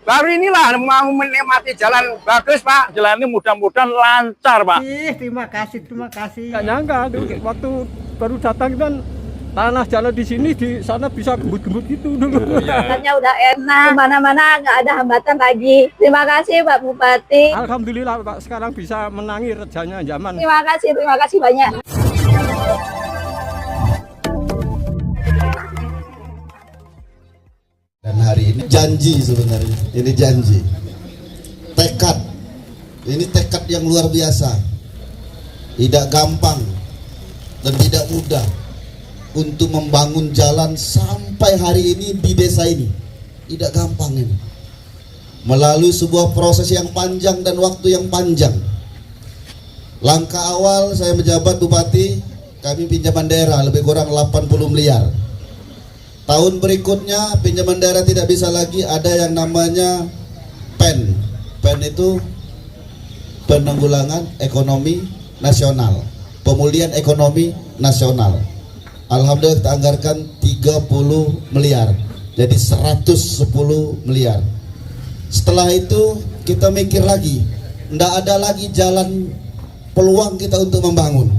Baru inilah mau menikmati jalan bagus, Pak. Jalan ini mudah-mudahan lancar, Pak. Terima kasih, terima kasih. Nggak nyangka waktu baru datang kan tanah jalan di sini, di sana bisa gembut-gembut gitu dulu. Jalannya udah enak, mana-mana nggak ada hambatan lagi. Terima kasih Pak Bupati. Alhamdulillah Pak, sekarang bisa menangi rejanya zaman. Terima kasih banyak. Dan hari ini janji sebenarnya, ini janji, tekad, ini tekad yang luar biasa, tidak gampang dan tidak mudah untuk membangun jalan sampai hari ini di desa ini, tidak gampang ini, melalui sebuah proses yang panjang dan waktu yang panjang. Langkah awal saya menjabat Bupati, kami pinjaman daerah lebih kurang 80 miliar. Tahun berikutnya pinjaman daerah tidak bisa lagi, ada yang namanya PEN. PEN itu penanggulangan ekonomi nasional, pemulihan ekonomi nasional. Alhamdulillah kita anggarkan 30 miliar, jadi 110 miliar. Setelah itu kita mikir lagi, tidak ada lagi jalan peluang kita untuk membangun.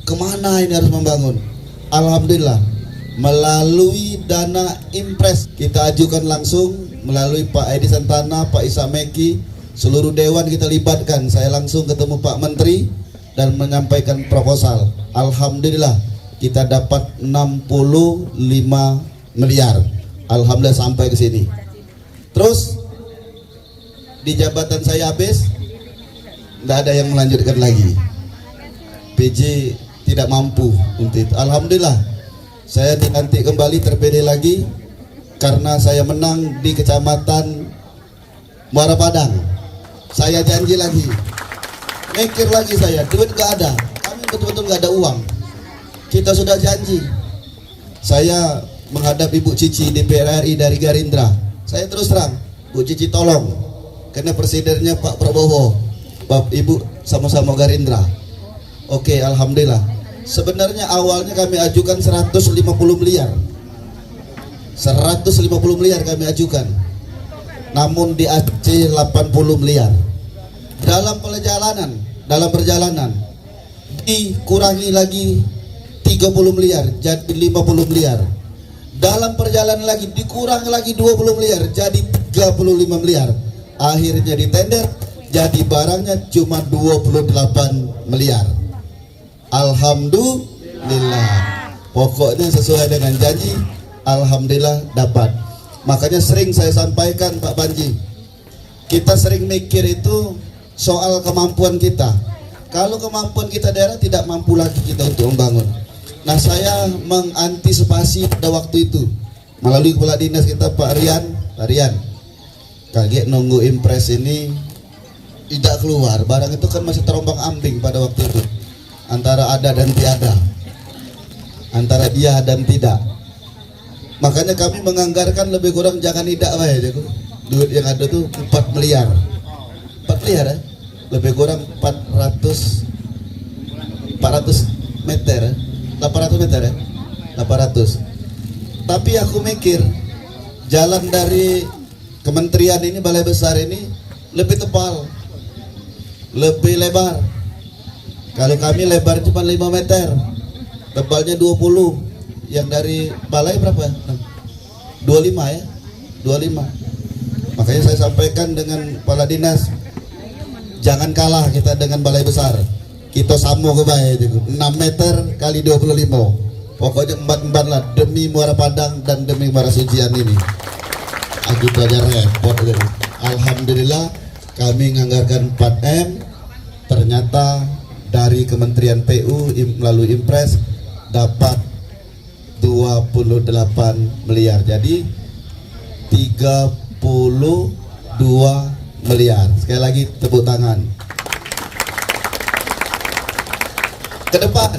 Kemana ini harus membangun? Alhamdulillah melalui dana impres kita ajukan langsung melalui Pak Edi Santana, Pak Isa Meki, seluruh dewan kita libatkan. Saya langsung ketemu Pak Menteri dan menyampaikan proposal. Alhamdulillah kita dapat 65 miliar. Alhamdulillah sampai ke sini. Terus di jabatan saya habis, tidak ada yang melanjutkan lagi. PJ tidak mampu untuk itu. Alhamdulillah saya dilantik kembali, terpilih lagi karena saya menang di Kecamatan Muara Padang. Saya janji lagi, mikir lagi saya, duit gak ada, kami betul-betul gak ada uang. Kita sudah janji. Saya menghadap Ibu Cici DPR RI dari Gerindra. Saya terus terang, Bu Cici tolong, karena presidennya Pak Prabowo, Ibu sama-sama Gerindra. Oke, alhamdulillah. Sebenarnya awalnya kami ajukan 150 miliar 150 miliar kami ajukan, namun di AC 80 miliar. Dalam perjalanan dikurangi lagi 30 miliar jadi 50 miliar. Dalam perjalanan lagi dikurangi lagi 20 miliar jadi 35 miliar. Akhirnya ditender, jadi barangnya cuma 28 miliar. Alhamdulillah, pokoknya sesuai dengan janji. Alhamdulillah dapat. Makanya sering saya sampaikan Pak Panji, kita sering mikir itu soal kemampuan kita. Kalau kemampuan kita daerah tidak mampu lagi kita untuk membangun. Nah, saya mengantisipasi pada waktu itu melalui kepala dinas kita Pak Rian, kaget nunggu impres ini tidak keluar. Barang itu kan masih terombang ambing pada waktu itu, antara ada dan tiada, antara dia dan tidak. Makanya kami menganggarkan lebih kurang jangan tidak duit yang ada tuh 4 miliar ya, lebih kurang 800 meter ya, 800. Tapi aku mikir jalan dari kementerian ini, balai besar ini lebih tebal, lebih lebar. Kalau kami lebar cuma 5 meter, tebalnya 20. Yang dari balai berapa? 25 ya, 25. Makanya saya sampaikan dengan kepala dinas, jangan kalah kita dengan balai besar. Kita sama ke baik 6 meter kali 25. Pokoknya empat lah demi Muara Padang dan demi Muara Sucian ini. Gitu aja repot. Alhamdulillah kami menganggarkan 4M. Ternyata dari Kementerian PU melalui Impres dapat 28 miliar. Jadi 32 miliar. Sekali lagi tepuk tangan. Ke depan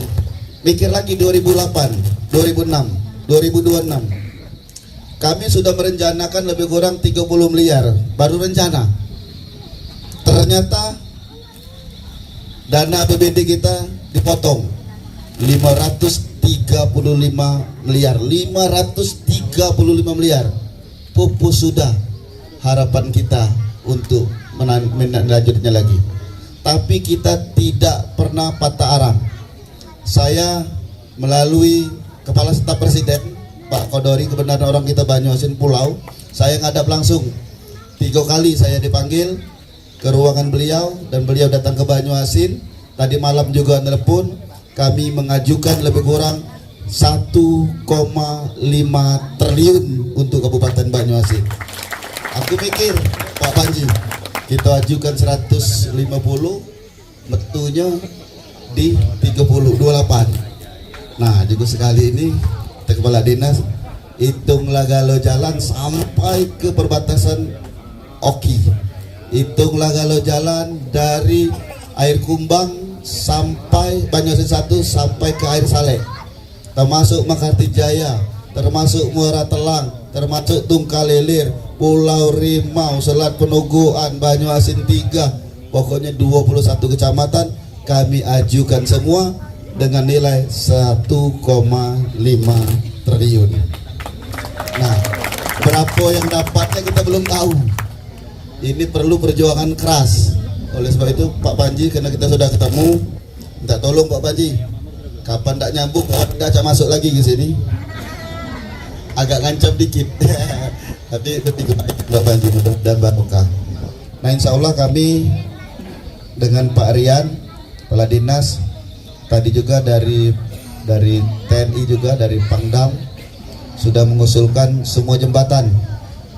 mikir lagi 2008, 2006, 2026. Kami sudah merencanakan lebih kurang 30 miliar baru rencana. Ternyata dana APBD kita dipotong 535 miliar. 535 miliar. Pupus sudah, harapan kita untuk melanjutnya lagi. Tapi kita tidak pernah patah arang. Saya melalui Kepala Staf Presiden Pak Kodori, kebenaran orang kita Banyuasin Pulau, saya ngadap langsung 3 kali saya dipanggil ke ruangan beliau dan beliau datang ke Banyuasin. Tadi malam juga telepon, kami mengajukan lebih kurang 1,5 triliun untuk Kabupaten Banyuasin. Aku pikir Pak Panji, kita ajukan 150, metunya di 30, 28. Nah juga sekali ini Kepala Dinas hitunglah kalau jalan sampai ke perbatasan Oki, hitunglah kalau jalan dari Air Kumbang sampai Banyuasin 1 sampai ke Air Saleh, termasuk Makartijaya, termasuk Muara Telang, termasuk Tungkalilir, Pulau Rimau, Selat Penuguan, Banyuasin 3, pokoknya 21 kecamatan kami ajukan semua dengan nilai 1,5 triliun. Nah, berapa yang dapatnya kita belum tahu. Ini perlu perjuangan keras. Oleh sebab itu Pak Panji, karena kita sudah ketemu, minta tolong Pak Panji, kapan tak nyambung, kapan tak masuk lagi ke sini. Agak ngancam dikit. Tapi itu Pak Panji dan Mbak Muka. Nah, insya Allah kami dengan Pak Rian, Kepala Dinas, tadi juga dari TNI juga, dari Pangdam, sudah mengusulkan semua jembatan.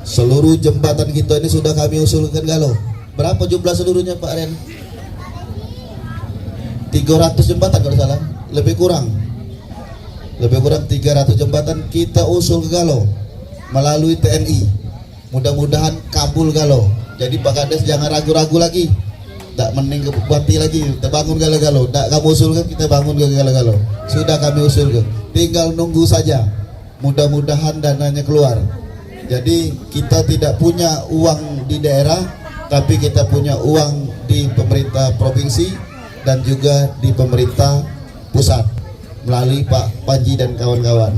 Seluruh jembatan kita ini sudah kami usulkan galau. Berapa jumlah seluruhnya Pak Rian? 300 jembatan kalau salah, lebih kurang 300 jembatan kita usul ke Galau melalui TNI. Mudah-mudahan kabul Galau. Jadi Pak Kades jangan ragu-ragu lagi, tak mending bupati lagi, kita bangun Galau. Tak kamu usulkan, kita bangun Galau. Sudah kami usulkan, tinggal nunggu saja. Mudah-mudahan dananya keluar. Jadi kita tidak punya uang di daerah, tapi kita punya uang di pemerintah provinsi dan juga di pemerintah pusat melalui Pak Panji dan kawan-kawan.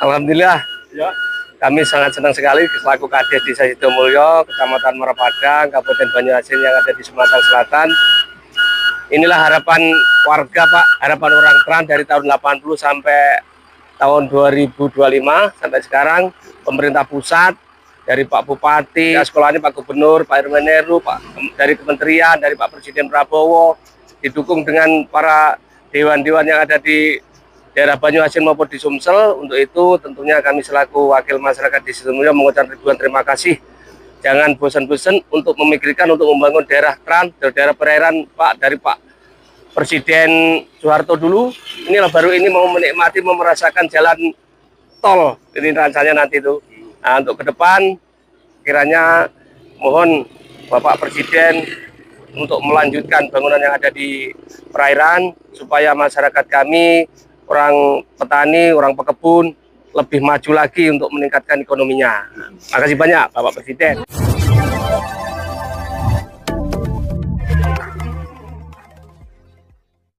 Alhamdulillah, kami sangat senang sekali selaku Kades Desa Sidomulyo, Kecamatan Merepadang, Kabupaten Banyuasin yang ada di Sumatera Selatan. Inilah harapan warga Pak, harapan orang Trans dari tahun 80 sampai tahun 2025 sampai sekarang. Pemerintah pusat, dari Pak Bupati, sekolah ini Pak Gubernur, Pak Irman Heru, dari Kementerian, dari Pak Presiden Prabowo, didukung dengan para dewan-dewan yang ada di daerah Banyuasin maupun di Sumsel. Untuk itu tentunya kami selaku wakil masyarakat di Sidomulyo mengucapkan ribuan terima kasih. Jangan bosan-bosan untuk memikirkan untuk membangun daerah Trans, daerah perairan Pak, dari Pak Presiden Soeharto dulu. Inilah baru ini mau menikmati, mau merasakan jalan tol ini rasanya nanti itu. Nah, untuk ke depan kiranya mohon Bapak Presiden untuk melanjutkan bangunan yang ada di perairan supaya masyarakat kami, orang petani, orang pekebun lebih maju lagi untuk meningkatkan ekonominya. Makasih banyak Bapak Presiden.